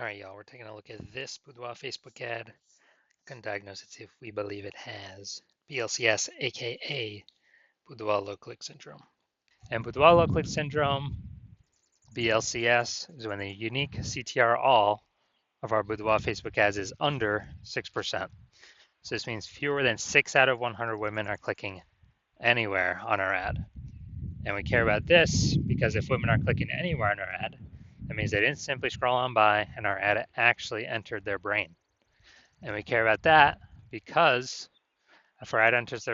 All right, y'all, we're taking a look at this Boudoir Facebook ad. Can diagnose it, see if we believe it has BLCS, aka Boudoir low click syndrome. And Boudoir low click syndrome, BLCS, is when the unique CTR all of our Boudoir Facebook ads is under 6%. So this means fewer than 6 out of 100 women are clicking anywhere on our ad. And we care about this because if women are clicking anywhere on our ad, that means they didn't simply scroll on by and our ad actually entered their brain. And we care about that because if our ad enters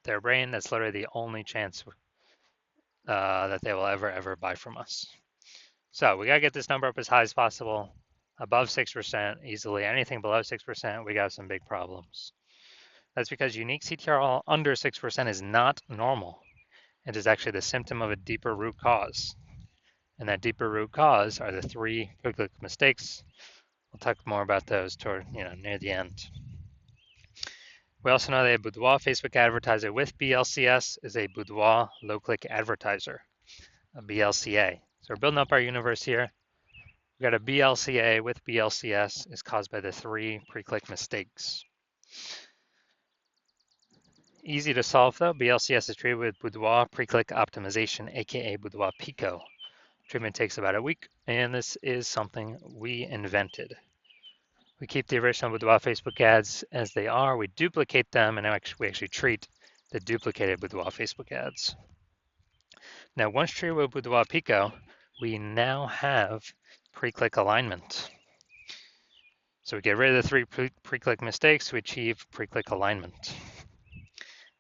their brain, that's literally the only chance that they will ever buy from us. So we got to get this number up as high as possible, above 6% easily. Anything below 6%, we got some big problems. That's because unique CTRL under 6% is not normal. It is actually the symptom of a deeper root cause. And that deeper root cause are the 3 quick mistakes. We'll talk more about those toward, near the end. We also know that a Boudoir Facebook advertiser with BLCS is a Boudoir low-click advertiser, a BLCA. So we're building up our universe here. We got a BLCA with BLCS is caused by the 3 pre-click mistakes. Easy to solve though. BLCS is treated with Boudoir pre-click optimization, aka Boudoir Pico. Treatment takes about a week, and this is something we invented. We keep the original Boudoir Facebook ads as they are. We duplicate them, and we actually treat the duplicated Boudoir Facebook ads. Now, once treated with Boudoir Pico, we now have pre-click alignment. So we get rid of the 3 pre-click mistakes, we achieve pre-click alignment.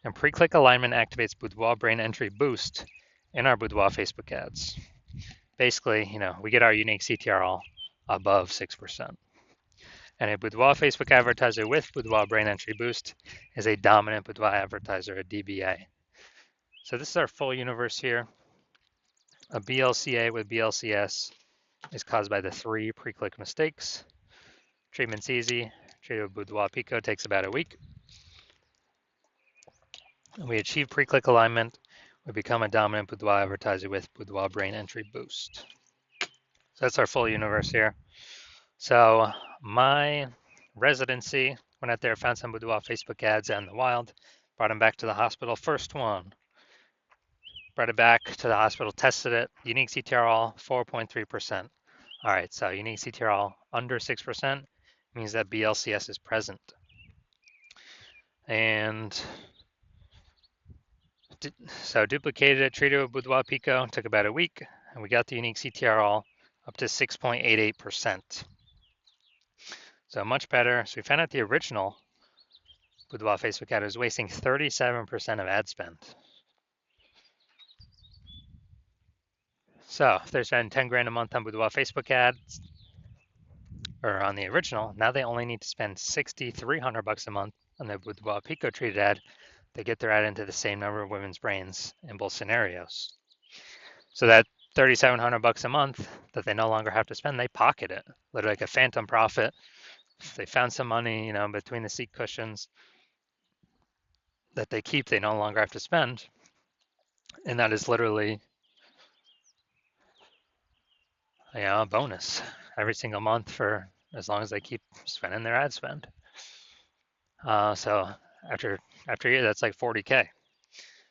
And pre-click alignment activates Boudoir brain entry boost in our Boudoir Facebook ads. Basically, we get our unique CTRL above 6%. And a Boudoir Facebook advertiser with Boudoir brain entry boost is a dominant Boudoir advertiser, a DBA. So this is our full universe here. A BLCA with BLCS is caused by the 3 pre-click mistakes. Treatment's easy. Treated with Boudoir Pico takes about a week. We achieve pre-click alignment. We become a dominant Boudoir advertiser with Boudoir brain entry boost. So that's our full universe here. So my residency, went out there, found some Boudoir Facebook ads out in the wild, brought them back to the hospital. First one, brought it back to the hospital, tested it. Unique CTRL, 4.3%. All right, so unique CTRL under 6% means that BLCS is present. And so duplicated it, treated with Boudoir Pico, took about a week, and we got the unique CTRL up to 6.88%. So much better. So we found out the original Boudoir Facebook ad was wasting 37% of ad spend. So if they're spending 10 grand a month on Boudoir Facebook ads, or on the original, now they only need to spend 6,300 bucks a month on the Boudoir Pico treated ad. They get their ad into the same number of women's brains in both scenarios. So that 3,700 bucks a month that they no longer have to spend, they pocket it, literally like a phantom profit. They found some money, between the seat cushions that they keep, they no longer have to spend. And that is literally, a bonus every single month for as long as they keep spending their ad spend. So after a year, that's like 40K.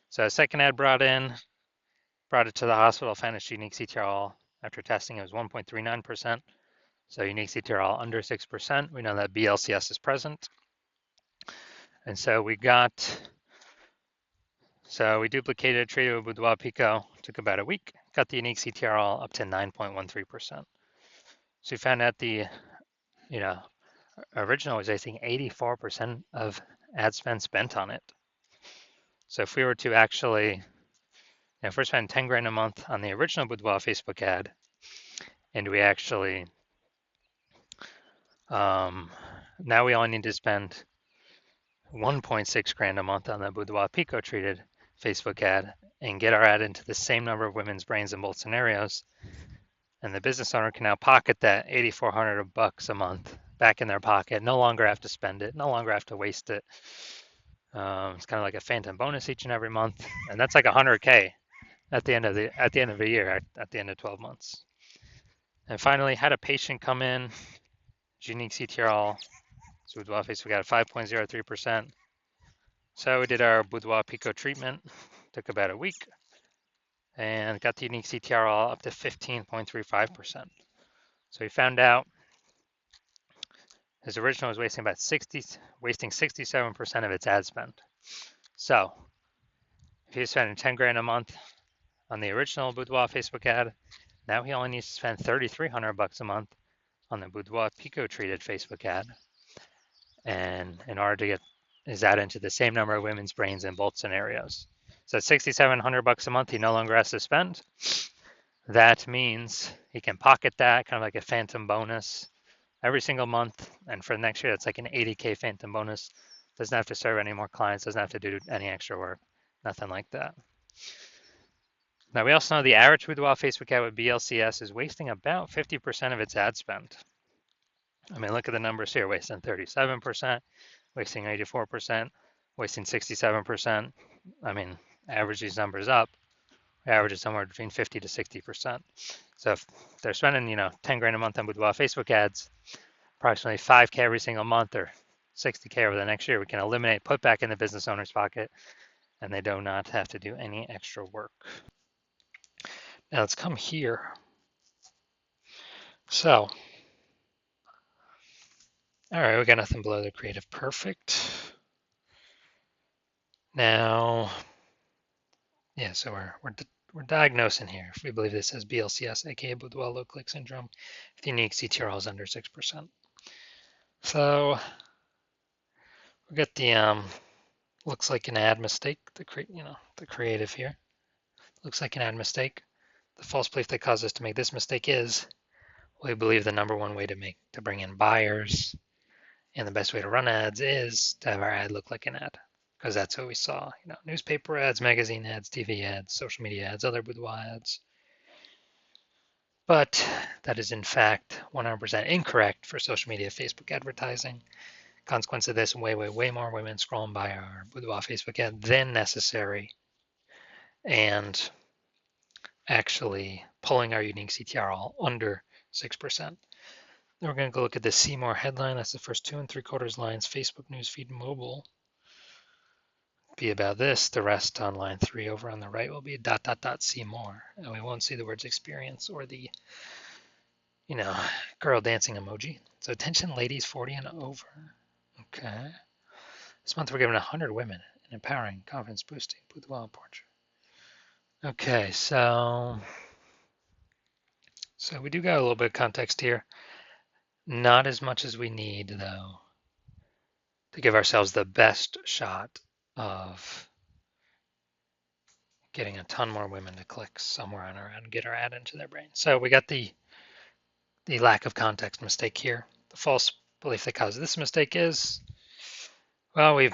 So a second ad brought it to the hospital, found its unique CTRL. After testing, it was 1.39%. So unique CTRL under 6%. We know that BLCS is present. And so we duplicated, treated with Boudoir Pico, took about a week, got the unique CTRL up to 9.13%. So we found out the, original was, I think, 84% of ad spend spent on it. So if we were to actually, if we're spending 10 grand a month on the original Boudoir Facebook ad, and we actually, now we only need to spend 1.6 grand a month on the Boudoir Pico treated Facebook ad and get our ad into the same number of women's brains in both scenarios. And the business owner can now pocket that 8,400 bucks a month back in their pocket, no longer have to spend it, no longer have to waste it. It's kind of like a phantom bonus each and every month. And that's like 100K at the end of the year, at the end of 12 months. And finally, had a patient come in unique CTRL. So Boudoir Facebook ad 5.03%. So we did our Boudoir Pico treatment. Took about a week. And got the unique CTRL up to 15.35%. So we found out his original was wasting 67% of its ad spend. So if he was spending 10 grand a month on the original Boudoir Facebook ad, now he only needs to spend $3,300 a month on the Boudoir Pico treated Facebook ad. And in order to get his ad into the same number of women's brains in both scenarios. So $6,700 a month he no longer has to spend. That means he can pocket that, kind of like a phantom bonus, every single month. And for next year, that's like an $80K phantom bonus. Doesn't have to serve any more clients, doesn't have to do any extra work, nothing like that. Now, we also know the average Boudoir Facebook ad with BLCS is wasting about 50% of its ad spend. I mean, look at the numbers here, wasting 37%, wasting 84%, wasting 67%. I mean, average these numbers up, we average is somewhere between 50 to 60%. So if they're spending, 10 grand a month on Boudoir Facebook ads, approximately 5K every single month or 60K over the next year, we can eliminate, put back in the business owner's pocket, and they do not have to do any extra work. Now let's come here. So, all right, we got nothing below the creative perfect. Now, yeah, so we're diagnosing here. If we believe this as BLCS, aka Boudoir low click syndrome, if the unique CTRL is under 6%. So we got the looks like an ad mistake. The creative here looks like an ad mistake. The false belief that caused us to make this mistake is we believe the number one way to bring in buyers and the best way to run ads is to have our ad look like an ad, because that's what we saw. Newspaper ads, magazine ads, TV ads, social media ads, other Boudoir ads. But that is in fact 100% incorrect for social media Facebook advertising. Consequence of this, way more women scrolling by our Boudoir Facebook ad than necessary, and actually pulling our unique CTRL under 6%. Then we're going to go look at the See More headline. That's the first 2 3/4 lines. Facebook newsfeed mobile be about this. The rest on line 3 over on the right will be ... see more, and we won't see the words experience or the girl dancing emoji. So attention ladies 40 and over. Okay. This month we're giving 100 women an empowering, confidence boosting Boudoir portrait. Okay, so we do got a little bit of context here. Not as much as we need, though, to give ourselves the best shot of getting a ton more women to click somewhere on our ad and get our ad into their brain. So we got the lack of context mistake here. The false belief that caused this mistake is, well, we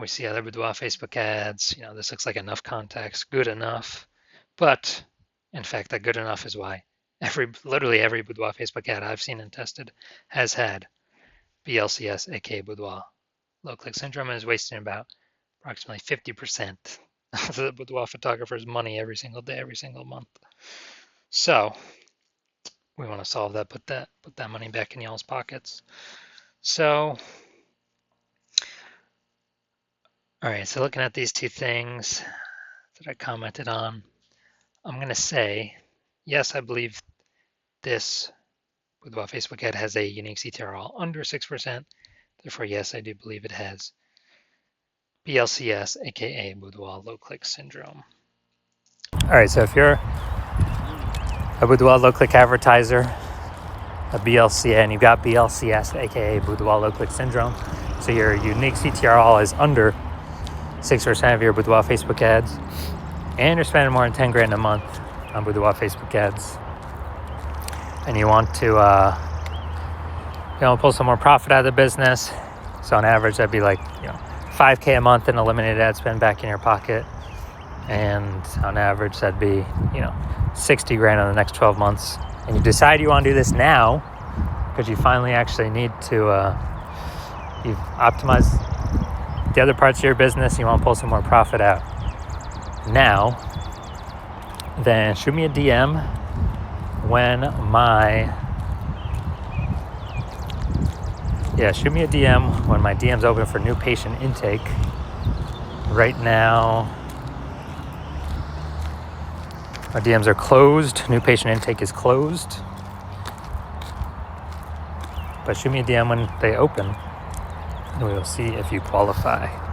see other Boudoir Facebook ads. This looks like enough context, good enough. But in fact, that good enough is why literally every Boudoir Facebook ad I've seen and tested has had BLCS, aka Boudoir low click syndrome, and is wasting about approximately 50% of the Boudoir photographer's money every single day, every single month. So we want to solve that, put that money back in y'all's pockets. So, all right, so looking at these two things that I commented on, I'm going to say, yes, I believe this Boudoir Facebook ad has a unique CTRL under 6%. Therefore, yes, I do believe it has BLCS, aka Boudoir low click syndrome. All right, so if you're a Boudoir low click advertiser, a BLCS, and you've got BLCS, aka Boudoir low click syndrome, so your unique CTRL is under 6% of your Boudoir Facebook ads, and you're spending more than 10 grand a month on Boudoir Facebook ads, and you want to pull some more profit out of the business. So on average, that'd be like 5K a month in eliminated ad spend back in your pocket, and on average that'd be 60 grand in the next 12 months. And you decide you want to do this now because you finally actually need to you've optimized the other parts of your business, you want to pull some more profit out now, then shoot me a DM when my Yeah, shoot me a DM when my DM's open for new patient intake. Right now, our DMs are closed. New patient intake is closed. But shoot me a DM when they open, and we will see if you qualify.